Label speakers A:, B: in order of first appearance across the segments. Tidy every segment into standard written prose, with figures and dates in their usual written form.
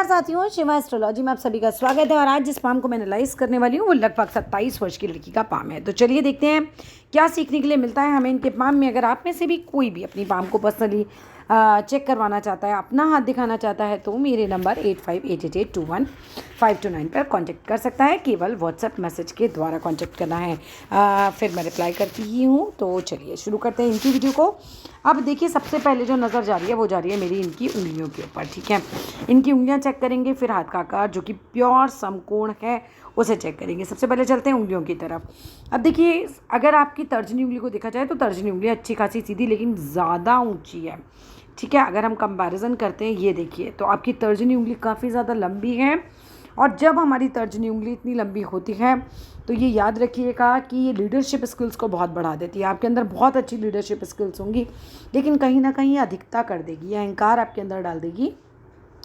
A: नमस्कार साथियों, शिवा एस्ट्रोलॉजी में आप सभी का स्वागत है। और आज जिस पाम को मैं एनालाइज करने वाली हूँ वो लगभग 27 वर्ष की लड़की का पाम है। तो चलिए देखते हैं क्या सीखने के लिए मिलता है हमें इनके पाम में। अगर आप में से भी कोई भी अपनी पाम को पर्सनली चेक करवाना चाहता है, अपना हाथ दिखाना चाहता है, तो मेरे नंबर 8588212529 पर कांटेक्ट कर सकता है। केवल व्हाट्सएप मैसेज के द्वारा कांटेक्ट करना है, फिर मैं रिप्लाई करती ही हूँ। तो चलिए शुरू करते हैं इनकी वीडियो को। अब देखिए, सबसे पहले जो नज़र जा रही है वो जा रही है मेरी इनकी उंगलियों के ऊपर। ठीक है, इनकी उंगलियां चेक करेंगे, फिर हाथ का आकार जो कि प्योर समकोण है उसे चेक करेंगे। सबसे पहले चलते हैं उंगलियों की तरफ। अब देखिए, अगर आपकी तर्जनी उंगली को देखा जाए तो तर्जनी उंगली अच्छी खासी सीधी लेकिन ज़्यादा ऊंची है। ठीक है, अगर हम कंपैरिजन करते हैं, ये देखिए, तो आपकी तर्जनी उंगली काफ़ी ज़्यादा लंबी है। और जब हमारी तर्जनी उंगली इतनी लंबी होती है तो ये याद रखिएगा कि ये लीडरशिप स्किल्स को बहुत बढ़ा देती है। आपके अंदर बहुत अच्छी लीडरशिप स्किल्स होंगी, लेकिन कहीं ना कहीं अधिकता कर देगी, अहंकार आपके अंदर डाल देगी।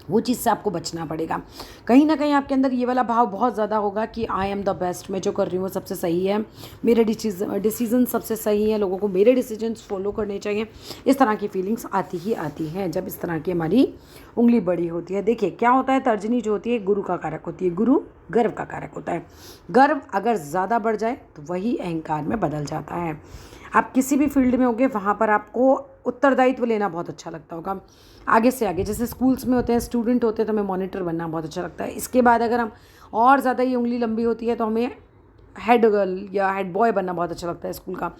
A: वो चीज़ से आपको बचना पड़ेगा। कहीं ना कहीं आपके अंदर ये वाला भाव बहुत ज़्यादा होगा कि आई एम द बेस्ट, मैं जो कर रही हूँ वो सबसे सही है, मेरे डिसीजन सबसे सही है, लोगों को मेरे डिसीजंस फॉलो करने चाहिए। इस तरह की फीलिंग्स आती ही आती हैं जब इस तरह की हमारी उंगली बड़ी होती है। देखिए क्या होता है, तर्जनी जो होती है गुरु का कारक होती है। गुरु गर्व का कारक होता है। गर्व अगर ज़्यादा बढ़ जाए तो वही अहंकार में बदल जाता है। आप किसी भी फील्ड में होंगे वहाँ पर आपको उत्तरदायित्व लेना बहुत अच्छा लगता होगा। आगे से आगे, जैसे स्कूल्स में होते हैं, स्टूडेंट होते हैं, तो हमें मॉनिटर बनना बहुत अच्छा लगता है। इसके बाद अगर हम और ज़्यादा ये उंगली लंबी होती है तो हमें हेड गर्ल या हेड बॉय बनना बहुत अच्छा लगता है स्कूल का।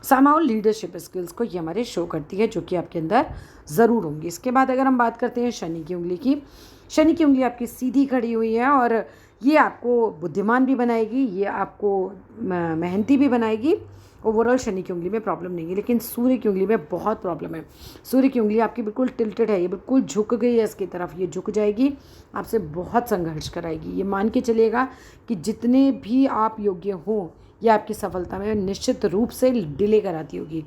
A: समाउ लीडरशिप स्किल्स को ये हमारे शो करती है, जो कि आपके अंदर ज़रूर होंगी। इसके बाद अगर हम बात करते हैं शनि की उंगली की, शनि की उंगली आपकी सीधी खड़ी हुई है और ये आपको बुद्धिमान भी बनाएगी, ये आपको मेहनती भी बनाएगी। ओवरऑल शनि की उंगली में प्रॉब्लम नहीं है, लेकिन सूर्य की उंगली में बहुत प्रॉब्लम है। सूर्य की उंगली आपकी बिल्कुल टिल्टेड है, ये बिल्कुल झुक गई है इसकी तरफ, ये झुक जाएगी, आपसे बहुत संघर्ष कराएगी। ये मान के चलिएगा कि जितने भी आप योग्य हों, ये आपकी सफलता में निश्चित रूप से डिले कराती होगी।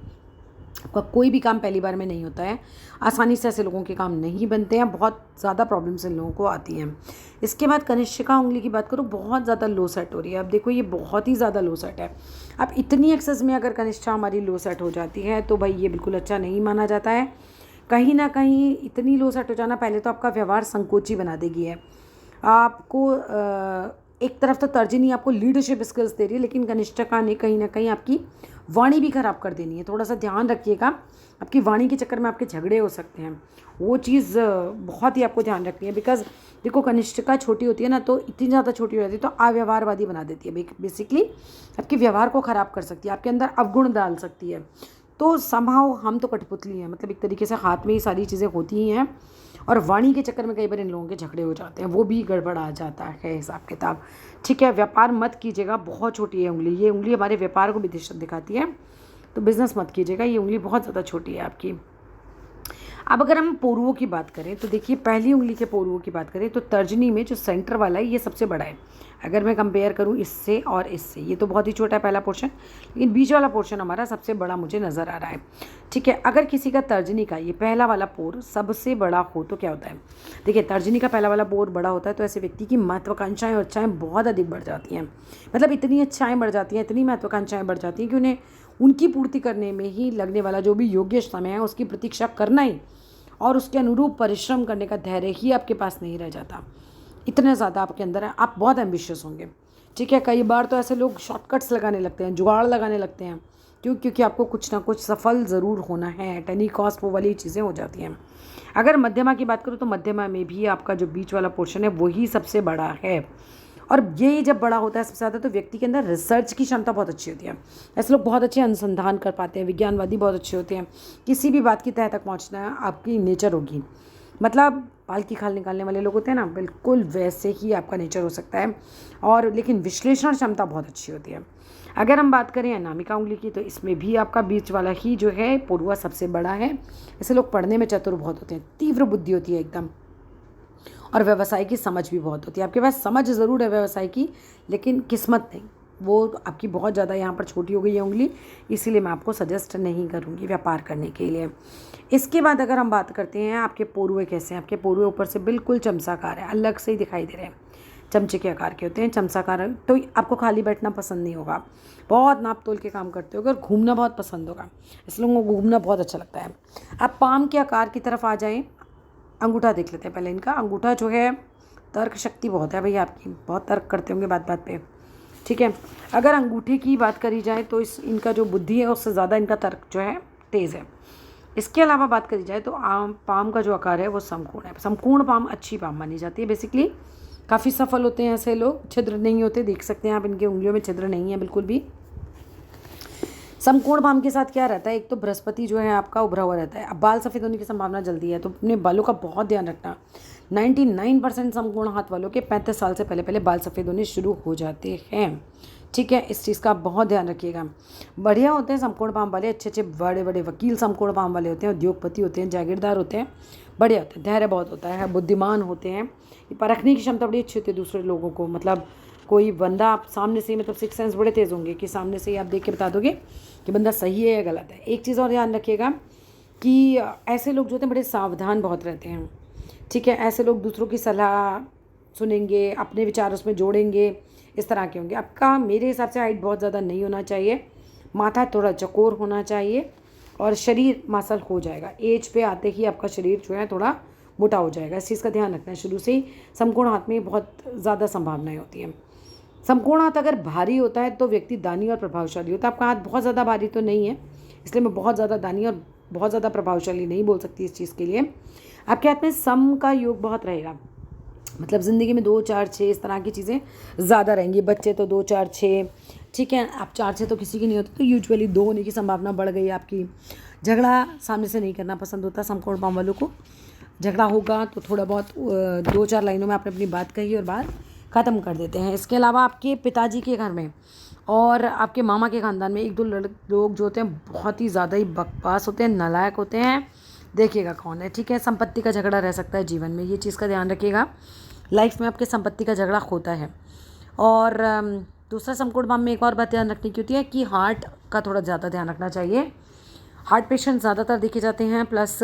A: आपका कोई भी काम पहली बार में नहीं होता है, आसानी से ऐसे लोगों के काम नहीं बनते हैं, बहुत ज़्यादा प्रॉब्लम्स इन लोगों को आती हैं। इसके बाद कनिष्का उंगली की बात करूँ, बहुत ज़्यादा लो सेट हो रही है। अब देखो, ये बहुत ही ज़्यादा लो सेट है। अब इतनी एक्सेस में अगर कनिष्ठा हमारी लो सेट हो जाती है तो भाई ये बिल्कुल अच्छा नहीं माना जाता है। कहीं ना कहीं इतनी लो सेट हो जाना पहले तो आपका व्यवहार संकोची बना देगी है। आपको एक तरफ तो तर्जनी आपको लीडरशिप स्किल्स दे रही है, लेकिन कनिष्ठा ने कहीं ना कहीं आपकी वाणी भी खराब कर देनी है। थोड़ा सा ध्यान रखिएगा, आपकी वाणी के चक्कर में आपके झगड़े हो सकते हैं। वो चीज़ बहुत ही आपको ध्यान रखनी है। बिकॉज देखो, कनिष्ठिका छोटी होती है ना, तो इतनी ज़्यादा छोटी हो जाती है तो अव्यवहारवादी बना देती है। बेसिकली आपके व्यवहार को ख़राब कर सकती है, आपके अंदर अवगुण डाल सकती है। तो समहाउ हम तो कठपुतली हैं, मतलब एक तरीके से हाथ में ही सारी चीज़ें होती ही हैं, और वाणी के चक्कर में कई बार इन लोगों के झगड़े हो जाते हैं, वो भी गड़बड़ आ जाता है हिसाब किताब। ठीक है, व्यापार मत कीजिएगा, बहुत छोटी है उंगली, ये उंगली हमारे व्यापार को भी दिखाती है, तो बिज़नेस मत कीजिएगा, ये उंगली बहुत ज़्यादा छोटी है आपकी। अब अगर हम पोरुओं की बात करें तो देखिए, पहली उंगली के पोरुओं की बात करें तो तर्जनी में जो सेंटर वाला है ये सबसे बड़ा है। अगर मैं कंपेयर करूँ इससे और इससे, ये तो बहुत ही छोटा है पहला पोर्शन, लेकिन बीच वाला पोर्शन हमारा सबसे बड़ा मुझे नज़र आ रहा है। ठीक है, अगर किसी का तर्जनी का ये पहला वाला पोर सबसे बड़ा हो तो क्या होता है, देखिए, तर्जनी का पहला वाला पोर बड़ा होता है तो ऐसे व्यक्ति की महत्वाकांक्षाएँ और इच्छाएँ बहुत अधिक बढ़ जाती हैं। मतलब इतनी इच्छाएँ बढ़ जाती हैं, इतनी महत्वाकांक्षाएँ बढ़ जाती हैं कि उन्हें उनकी पूर्ति करने में ही लगने वाला जो भी योग्य समय है उसकी प्रतीक्षा करना ही और उसके अनुरूप परिश्रम करने का धैर्य ही आपके पास नहीं रह जाता। इतने ज़्यादा आपके अंदर है, आप बहुत एम्बिशियस होंगे। ठीक है, कई बार तो ऐसे लोग शॉर्टकट्स लगाने लगते हैं, जुगाड़ लगाने लगते हैं। क्योंकि आपको कुछ ना कुछ सफल ज़रूर होना है, टेनी कॉस्ट वो वाली चीज़ें हो जाती हैं। अगर मध्यमा की बात करूँ तो मध्यमा में भी आपका जो बीच वाला पोर्शन है वही सबसे बड़ा है। और ये जब बड़ा होता है सबसे ज़्यादा, तो व्यक्ति के अंदर रिसर्च की क्षमता बहुत अच्छी होती है। ऐसे लोग बहुत अच्छे अनुसंधान कर पाते हैं, विज्ञानवादी बहुत अच्छे होते हैं, किसी भी बात की तह तक पहुंचना आपकी नेचर होगी। मतलब बाल की खाल निकालने वाले लोग होते हैं ना, बिल्कुल वैसे ही आपका नेचर हो सकता है। और लेकिन विश्लेषण क्षमता बहुत अच्छी होती है। अगर हम बात करें अनामिका उंगली की, तो इसमें भी आपका बीच वाला ही जो है पोरुआ सबसे बड़ा है। ऐसे लोग पढ़ने में चतुर बहुत होते हैं, तीव्र बुद्धि होती है एकदम, और व्यवसाय की समझ भी बहुत होती है। आपके पास समझ ज़रूर है व्यवसाय की, लेकिन किस्मत नहीं, वो आपकी बहुत ज़्यादा यहाँ पर छोटी हो गई है उंगली, इसीलिए मैं आपको सजेस्ट नहीं करूँगी व्यापार करने के लिए। इसके बाद अगर हम बात करते हैं आपके पोरुए कैसे हैं, आपके पोरुए ऊपर से बिल्कुल चमचाकार है, अलग से ही दिखाई दे रहे हैं, चमचे के आकार के होते हैं, चमचाकार। तो आपको खाली बैठना पसंद नहीं होगा, बहुत नाप तोल के काम करते हो, अगर घूमना बहुत पसंद होगा, इस लोगों को घूमना बहुत अच्छा लगता है। आप पाम के आकार की तरफ आ जाएं, अंगूठा देख लेते हैं पहले इनका। अंगूठा जो है तर्क शक्ति बहुत है भाई आपकी, बहुत तर्क करते होंगे बात बात पे, ठीक है। अगर अंगूठे की बात करी जाए तो इनका जो बुद्धि है उससे ज़्यादा इनका तर्क जो है तेज़ है। इसके अलावा बात करी जाए तो पाम का जो आकार है वो समकोण है। समकोण पाम अच्छी पाम मानी जाती है। बेसिकली काफ़ी सफल होते हैं ऐसे लोग, छिद्र नहीं होते, देख सकते हैं आप इनके उंगलियों में छिद्र नहीं है बिल्कुल भी। समकोण पाम के साथ क्या रहता है, एक तो बृहस्पति जो है आपका उभरा हुआ रहता है। अब बाल सफ़ेद होने की संभावना जल्दी है, तो अपने बालों का बहुत ध्यान रखना। 99% समकोण हाथ वालों के 35 साल से पहले पहले बाल सफ़ेद होने शुरू हो जाते हैं, ठीक है। इस चीज़ का आप बहुत ध्यान रखिएगा। बढ़िया होते हैं समकोण पाम वाले, अच्छे अच्छे बड़े बड़े वकील समकोण पाम वाले होते हैं, उद्योगपति होते हैं, जागीरदार होते हैं, बढ़िया होते हैं, धैर्य बहुत होता है, बुद्धिमान होते हैं, परखने की क्षमता बड़ी अच्छी होती है दूसरे लोगों को। मतलब कोई बंदा आप सामने से, मतलब सिक्स सेंस बड़े तेज़ होंगे कि सामने से ही आप देख के बता दोगे कि बंदा सही है या गलत है। एक चीज़ और ध्यान रखिएगा कि ऐसे लोग जो होते हैं बड़े सावधान बहुत रहते हैं, ठीक है। ऐसे लोग दूसरों की सलाह सुनेंगे, अपने विचार उसमें जोड़ेंगे, इस तरह के होंगे। आपका मेरे हिसाब से हाइट बहुत ज़्यादा नहीं होना चाहिए, माथा थोड़ा चौकोर होना चाहिए और शरीर मासल हो जाएगा। एज पे आते ही आपका शरीर जो है थोड़ा मोटा हो जाएगा, इस चीज़ का ध्यान रखना है। शुरू से ही समकोण हाथ में बहुत ज़्यादा संभावनाएं होती हैं। समकोण हाथ अगर भारी होता है तो व्यक्ति दानी और प्रभावशाली होता है। आपका हाथ बहुत ज़्यादा भारी तो नहीं है, इसलिए मैं बहुत ज़्यादा दानी और बहुत ज़्यादा प्रभावशाली नहीं बोल सकती इस चीज़ के लिए। आपके हाथ में सम का योग बहुत रहेगा, मतलब ज़िंदगी में 2 4 6 इस तरह की चीज़ें ज़्यादा रहेंगी। बच्चे तो 2 4 6, ठीक है। आप 4 6 तो किसी की नहीं होती, तो यूजुअली 2 होने की संभावना बढ़ गई आपकी। झगड़ा सामने से नहीं करना पसंद होता समकोण पाम वालों को। झगड़ा होगा तो थोड़ा बहुत 2 4 लाइनों में आपने अपनी बात कही और बात ख़त्म कर देते हैं। इसके अलावा आपके पिताजी के घर में और आपके मामा के ख़ानदान में 1-2 लोग जो होते हैं बहुत ही ज़्यादा ही बकवास होते हैं, नालायक होते हैं। देखिएगा कौन है, ठीक है। संपत्ति का झगड़ा रह सकता है जीवन में, ये चीज़ का ध्यान रखिएगा। लाइफ में आपके संपत्ति का झगड़ा होता है। और दूसरा समकोण पाम में एक और बात ध्यान रखने की होती है कि हार्ट का थोड़ा ज़्यादा ध्यान रखना चाहिए। हार्ट पेशेंट ज़्यादातर देखे जाते हैं, प्लस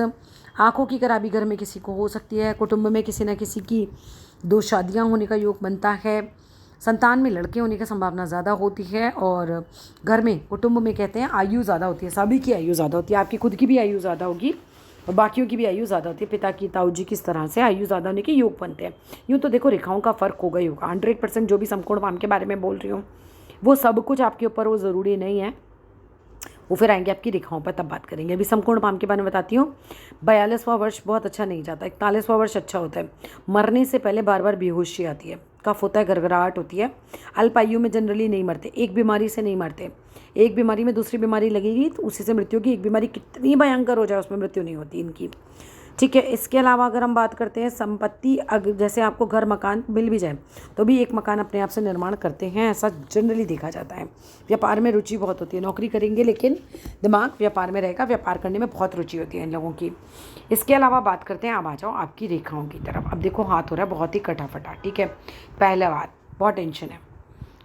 A: आँखों की खराबी घर में किसी को हो सकती है। कुटुंब में किसी न किसी की 2 शादियाँ होने का योग बनता है। संतान में लड़के होने की संभावना ज़्यादा होती है। और घर में, कुटुंब में कहते हैं आयु ज़्यादा होती है, सभी की आयु ज़्यादा होती है। आपकी खुद की भी आयु ज़्यादा होगी और बाकियों की भी आयु ज़्यादा होती है। पिता की, ताऊ जी किस तरह से आयु ज़्यादा होने के योग बनते हैं। यूँ तो देखो रेखाओं का फ़र्क होगा ही होगा। 100% जो भी समकोण पाम के बारे में बोल रही हूँ वो सब कुछ आपके ऊपर वो ज़रूरी नहीं है, वो फिर आएंगे आपकी रेखाओं पर, तब बात करेंगे। अभी समकोण पाम के बारे में बताती हूँ। 42वां वर्ष बहुत अच्छा नहीं जाता, 41वां वर्ष अच्छा होता है। मरने से पहले बार बार बेहोशी आती है, कफ होता है, गड़गड़ाहट होती है। अल्प आयु में जनरली नहीं मरते, एक बीमारी से नहीं मरते। एक बीमारी में दूसरी बीमारी लगेगी तो उसी से मृत्यु की। एक बीमारी कितनी भयंकर हो जाए उसमें मृत्यु नहीं होती इनकी, ठीक है। इसके अलावा अगर हम बात करते हैं संपत्ति, अगर जैसे आपको घर मकान मिल भी जाए तो भी एक मकान अपने आप से निर्माण करते हैं, ऐसा जनरली देखा जाता है। व्यापार में रुचि बहुत होती है, नौकरी करेंगे लेकिन दिमाग व्यापार में रहेगा, व्यापार करने में बहुत रुचि होती है इन लोगों की। इसके अलावा बात करते हैं, अब आ जाओ आपकी रेखाओं की तरफ। अब देखो हाथ हो रहा है बहुत ही कटाफटा, ठीक है। पहला बात, बहुत टेंशन है,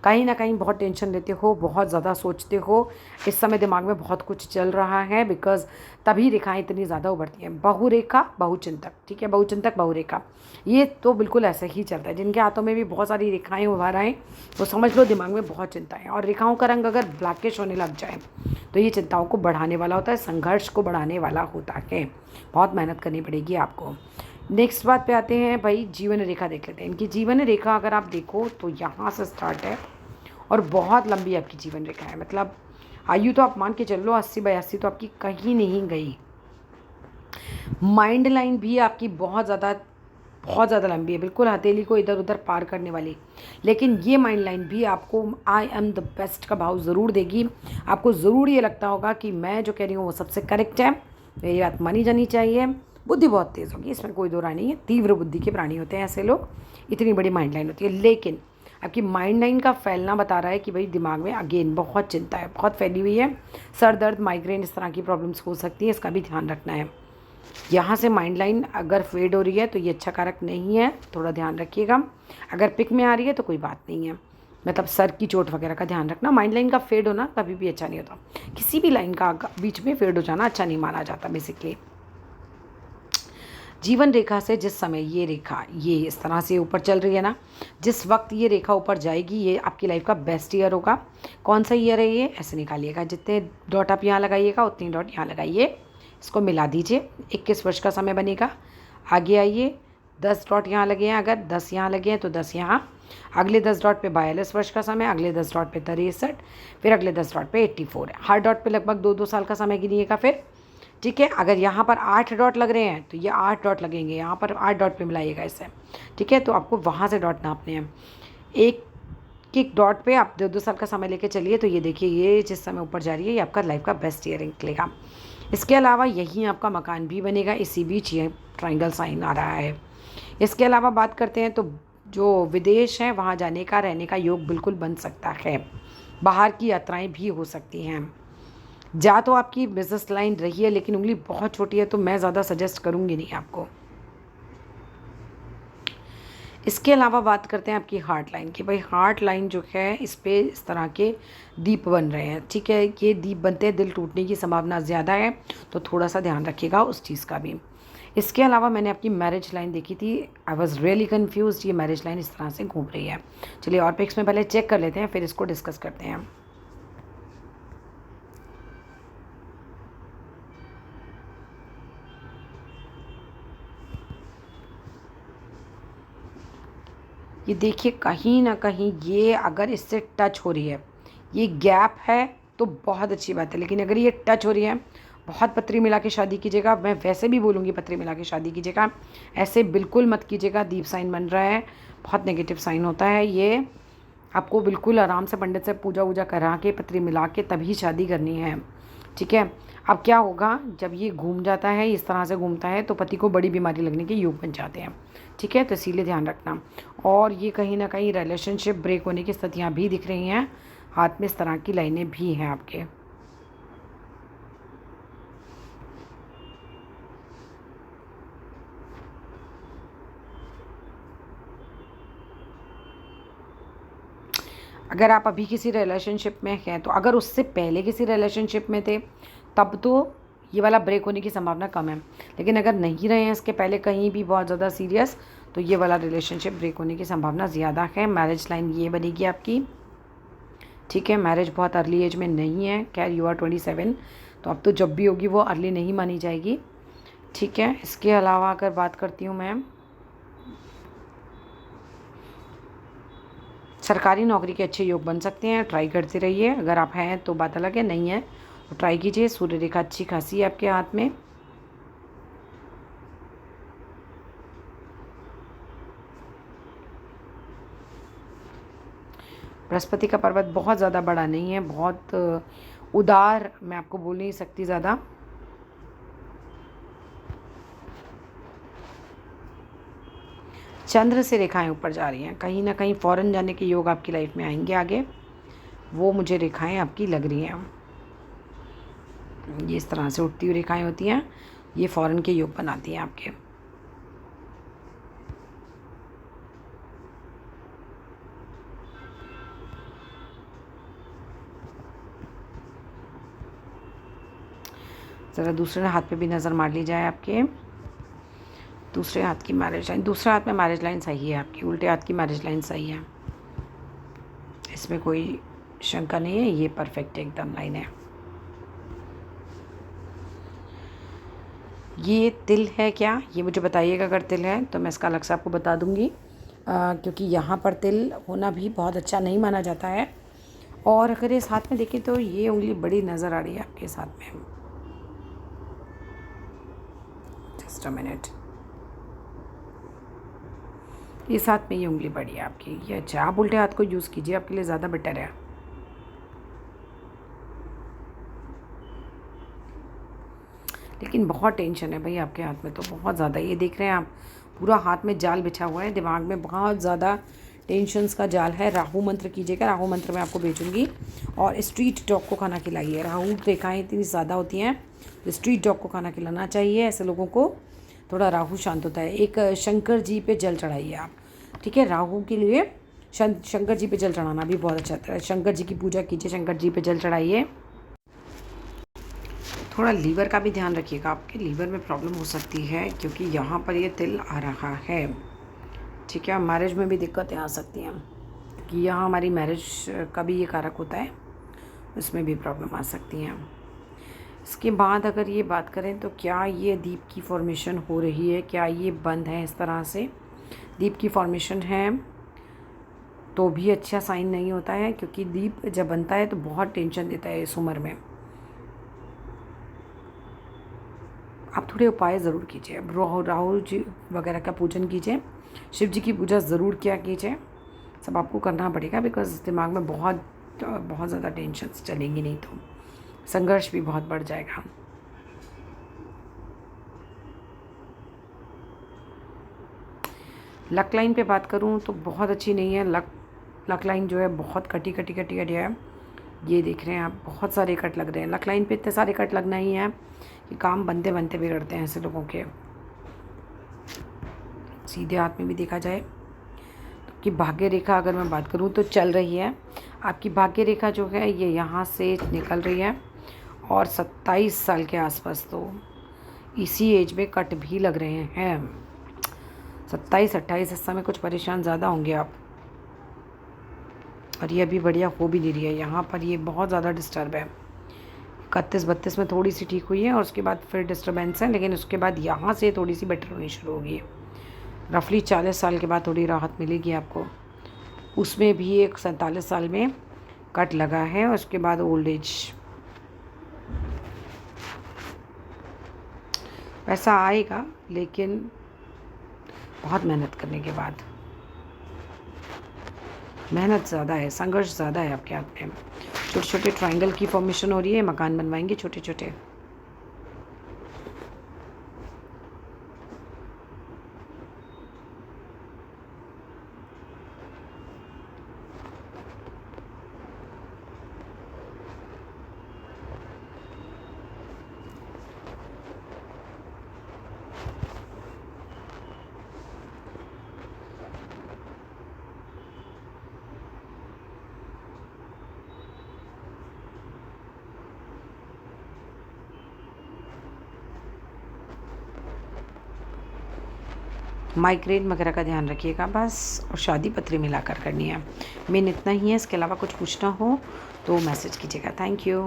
A: कहीं ना कहीं बहुत टेंशन लेते हो, बहुत ज़्यादा सोचते हो। इस समय दिमाग में बहुत कुछ चल रहा है, बिकॉज तभी रेखाएं इतनी ज़्यादा उभरती हैं। बहुरेखा, बहुचिंतक, ठीक है। बहुचिंतक, बहुरेखा, ये तो बिल्कुल ऐसे ही चलता है। जिनके हाथों में भी बहुत सारी रेखाएं उभर आएँ वो समझ लो दिमाग में बहुत चिंता है। और रेखाओं का रंग अगर ब्लैकिश होने लग जाए तो ये चिंताओं को बढ़ाने वाला होता है, संघर्ष को बढ़ाने वाला होता है। बहुत मेहनत करनी पड़ेगी आपको। नेक्स्ट बात पे आते हैं भाई, जीवन रेखा देख लेते हैं। इनकी जीवन रेखा अगर आप देखो तो यहाँ से स्टार्ट है और बहुत लंबी आपकी जीवन रेखा है। मतलब आयु तो आप मान के चल लो 80-82 तो आपकी कहीं नहीं गई। माइंड लाइन भी आपकी बहुत ज़्यादा लंबी है, बिल्कुल हथेली को इधर उधर पार करने वाली। लेकिन ये माइंड लाइन भी आपको आई एम द बेस्ट का भाव ज़रूर देगी। आपको ज़रूर ये लगता होगा कि मैं जो कह रही हूँ वो सबसे करेक्ट है, मेरी बात मानी जानी चाहिए। बुद्धि बहुत तेज़ होगी, इसमें कोई दो राय नहीं है। तीव्र बुद्धि के प्राणी होते हैं ऐसे लोग, इतनी बड़ी माइंड लाइन होती है। लेकिन आपकी माइंड लाइन का फैलना बता रहा है कि भाई दिमाग में अगेन बहुत चिंता है, बहुत फैली हुई है। सर दर्द, माइग्रेन, इस तरह की प्रॉब्लम्स हो सकती है, इसका भी ध्यान रखना है। यहाँ से माइंड लाइन अगर फेड हो रही है तो ये अच्छा कारक नहीं है, थोड़ा ध्यान रखिएगा। अगर पिक में आ रही है तो कोई बात नहीं है, मतलब सर की चोट वगैरह का ध्यान रखना। माइंड लाइन का फेड होना कभी भी अच्छा नहीं होता, किसी भी लाइन का बीच में फेड हो जाना अच्छा नहीं माना जाता बेसिकली। जीवन रेखा से जिस समय ये रेखा ये इस तरह से ऊपर चल रही है ना, जिस वक्त ये रेखा ऊपर जाएगी ये आपकी लाइफ का बेस्ट ईयर होगा। कौन सा ईयर है ये, ऐसे निकालिएगा, जितने डॉट आप यहाँ लगाइएगा उतनी डॉट यहाँ लगाइए, इसको मिला दीजिए। 21 वर्ष का समय बनेगा। आगे आइए, 10 डॉट यहाँ लगे हैं, अगर 10 यहाँ लगे हैं तो 10 यहाँ, अगले 10 डॉट पे 42 वर्ष का समय, अगले 10 डॉट पे 63, फिर अगले 10 डॉट पे 84 है। हर डॉट पे लगभग 2-2 साल का समय गिनिएगा फिर। ठीक है, अगर यहाँ पर 8 डॉट लग रहे हैं तो ये 8 डॉट लगेंगे, यहाँ पर 8 डॉट पे मिलाइएगा इससे। ठीक है, तो आपको वहाँ से डॉट नापने हैं। एक डॉट पे आप 2-2 साल का समय लेके चलिए, तो ये देखिए ये जिस समय ऊपर जा रही है ये आपका लाइफ का बेस्ट ईयर निकलेगा। इसके अलावा यहीं आपका मकान भी बनेगा, इसी बीच ये ट्रायंगल साइन आ रहा है। इसके अलावा बात करते हैं तो जो विदेश है वहाँ जाने का, रहने का योग बिल्कुल बन सकता है। बाहर की यात्राएं भी हो सकती हैं। जा तो आपकी बिजनेस लाइन रही है, लेकिन उंगली बहुत छोटी है तो मैं ज़्यादा सजेस्ट करूँगी नहीं आपको। इसके अलावा बात करते हैं आपकी हार्ट लाइन की। भाई हार्ट लाइन जो है इस पे इस तरह के दीप बन रहे हैं। ठीक है, ये दीप बनते हैं, दिल टूटने की संभावना ज़्यादा है, तो थोड़ा सा ध्यान रखिएगा उस चीज़ का भी। इसके अलावा मैंने आपकी मैरिज लाइन देखी थी, आई वॉज रियली कन्फ्यूज। ये मैरिज लाइन इस तरह से घूम रही है। चलिए और पिक्स में पहले चेक कर लेते हैं, फिर इसको डिस्कस करते हैं। ये देखिए कहीं ना कहीं ये अगर इससे टच हो रही है, ये गैप है तो बहुत अच्छी बात है, लेकिन अगर ये टच हो रही है, बहुत पत्री मिला के शादी कीजिएगा। मैं वैसे भी बोलूँगी पत्री मिला के शादी कीजिएगा, ऐसे बिल्कुल मत कीजिएगा। दीप साइन बन रहा है, बहुत नेगेटिव साइन होता है ये। आपको बिल्कुल आराम से पंडित से पूजा वूजा करा के पत्री मिला के तभी शादी करनी है। ठीक है, अब क्या होगा जब ये घूम जाता है, इस तरह से घूमता है, तो पति को बड़ी बीमारी लगने के योग बन जाते हैं। ठीक है, तो इसीलिए ध्यान रखना। और ये कहीं ना कहीं रिलेशनशिप ब्रेक होने की स्थितियाँ भी दिख रही हैं, हाथ में इस तरह की लाइनें भी हैं आपके। अगर आप अभी किसी रिलेशनशिप में हैं, तो अगर उससे पहले किसी रिलेशनशिप में थे तब तो ये वाला ब्रेक होने की संभावना कम है, लेकिन अगर नहीं रहे हैं इसके पहले कहीं भी बहुत ज़्यादा सीरियस, तो ये वाला रिलेशनशिप ब्रेक होने की संभावना ज़्यादा है। मैरिज लाइन ये बनेगी आपकी। ठीक है, मैरिज बहुत अर्ली एज में नहीं है। खैर यू आर 27, तो अब तो जब भी होगी वो अर्ली नहीं मानी जाएगी। ठीक है, इसके अलावा अगर बात करती हूँ मैं, सरकारी नौकरी के अच्छे योग बन सकते हैं, ट्राई करते रहिए। अगर आप हैं तो बात अलग है, नहीं है तो ट्राई कीजिए। सूर्य रेखा अच्छी खासी है आपके हाथ में। बृहस्पति का पर्वत बहुत ज़्यादा बड़ा नहीं है, बहुत उदार मैं आपको बोल नहीं सकती ज़्यादा। चंद्र से रेखाएं ऊपर जा रही हैं, कहीं ना कहीं फॉरेन जाने के योग आपकी लाइफ में आएंगे आगे, वो मुझे रेखाएं आपकी लग रही हैं। ये इस तरह से उठती हुई रेखाएं होती हैं, ये फॉरेन के योग बनाती हैं आपके। ज़रा दूसरे हाथ पे भी नज़र मार ली जाए आपके। दूसरे हाथ की मैरिज लाइन, दूसरे हाथ में मैरिज लाइन सही है आपकी, उल्टे हाथ की मैरिज लाइन सही है, इसमें कोई शंका नहीं है, ये परफेक्ट एकदम लाइन है। ये तिल है क्या, ये मुझे बताइएगा। अगर तिल है तो मैं इसका अलग से आपको बता दूंगी, क्योंकि यहाँ पर तिल होना भी बहुत अच्छा नहीं माना जाता है। और अगर इस हाथ में देखें तो ये उंगली बड़ी नज़र आ रही है आपके इस हाथ में। जस्ट अ मिनट, इस हाथ में ये उंगली बड़ी है आपकी, ये अच्छा। आप उल्टे हाथ को यूज़ कीजिए, आपके लिए ज़्यादा बेटर है। लेकिन बहुत टेंशन है भाई आपके हाथ में, तो बहुत ज़्यादा। ये देख रहे हैं आप, पूरा हाथ में जाल बिछा हुआ है, दिमाग में बहुत ज़्यादा टेंशन्स का जाल है। राहु मंत्र कीजिएगा, राहु मंत्र मैं आपको भेजूंगी। और स्ट्रीट डॉग को खाना खिलाइए। राहु रेखाएँ इतनी ज़्यादा होती हैं, तो स्ट्रीट डॉग को खाना खिलाना चाहिए। ऐसे लोगों को थोड़ा राहु शांत होता है। एक शंकर जी पे जल चढ़ाइए आप। ठीक है, राहु के लिए शंकर जी पे जल चढ़ाना भी बहुत अच्छा है। शंकर जी की पूजा कीजिए, शंकर जी पे जल चढ़ाइए। थोड़ा लीवर का भी ध्यान रखिएगा, आपके लीवर में प्रॉब्लम हो सकती है, क्योंकि यहाँ पर ये तिल आ रहा है। ठीक है, मैरिज में भी दिक्कतें आ सकती हैं, कि यहाँ हमारी मैरिज का भी ये कारक होता है, उसमें भी प्रॉब्लम आ सकती हैं। इसके बाद अगर ये बात करें तो क्या ये दीप की फॉर्मेशन हो रही है, क्या ये बंद है इस तरह से, दीप की फॉर्मेशन है तो भी अच्छा साइन नहीं होता है, क्योंकि दीप जब बनता है तो बहुत टेंशन देता है इस उम्र में। आप थोड़े उपाय ज़रूर कीजिए। अब राहु जी वगैरह का पूजन कीजिए, शिव जी की पूजा ज़रूर किया कीजिए, सब आपको करना पड़ेगा, बिकॉज दिमाग में बहुत बहुत ज़्यादा टेंशन्स चलेंगी, नहीं तो संघर्ष भी बहुत बढ़ जाएगा। लक लाइन पे बात करूँ तो बहुत अच्छी नहीं है। लक लाइन जो है बहुत कटी है। ये देख रहे हैं आप, बहुत सारे कट लग रहे हैं। लक लाइन पे इतने सारे कट लगना ही है कि काम बनते बनते बिगड़ते हैं ऐसे लोगों के। सीधे हाथ में भी देखा जाए तो आपकी भाग्य रेखा अगर मैं बात करूँ तो चल रही है। आपकी भाग्य रेखा जो है ये यहाँ से निकल रही है, और 27 साल के आसपास तो इसी एज में कट भी लग रहे हैं। 27-28 इस समय कुछ परेशान ज़्यादा होंगे आप, और ये अभी बढ़िया हो भी नहीं रही है। यहाँ पर ये बहुत ज़्यादा डिस्टर्ब है। 31-32 में थोड़ी सी ठीक हुई है, और उसके बाद फिर डिस्टर्बेंस है, लेकिन उसके बाद यहाँ से थोड़ी सी बेटर होनी शुरू होगी। रफली 40 साल के बाद थोड़ी राहत मिलेगी आपको। उसमें भी एक 47 साल में कट लगा है, और उसके बाद ओल्ड एज। पैसा आएगा लेकिन बहुत मेहनत करने के बाद। मेहनत ज़्यादा है, संघर्ष ज़्यादा है आपके हाथ में। छोटे छोटे ट्रायंगल की फॉर्मेशन हो रही है, मकान बनवाएंगे छोटे छोटे। माइग्रेन वगैरह का ध्यान रखिएगा बस, और शादी पत्री मिलाकर करनी है। मेन इतना ही है, इसके अलावा कुछ पूछना हो तो मैसेज कीजिएगा। Thank you.